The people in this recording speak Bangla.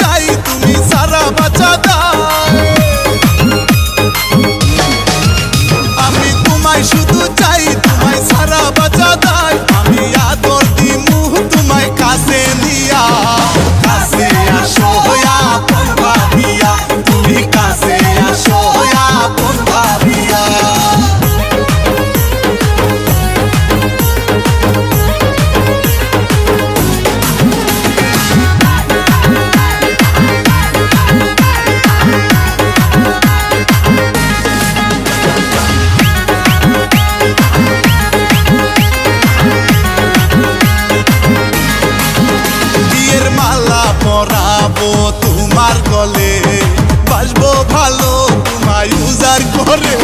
চাই তুমি সারা বাঁচা দাও। আমি তোমায় শুধু চাই তোমায় সারা বাঁচা দাই। আমি আদর দিমু তোমায় কাছে নিয়া, কাছে আসো আপন ভাবিয়া, তুমি কাছে আসো আপন ভাবিয়া। পরাবো তোমার গলে, বাসবো ভালো তোমায় উজাড় করে।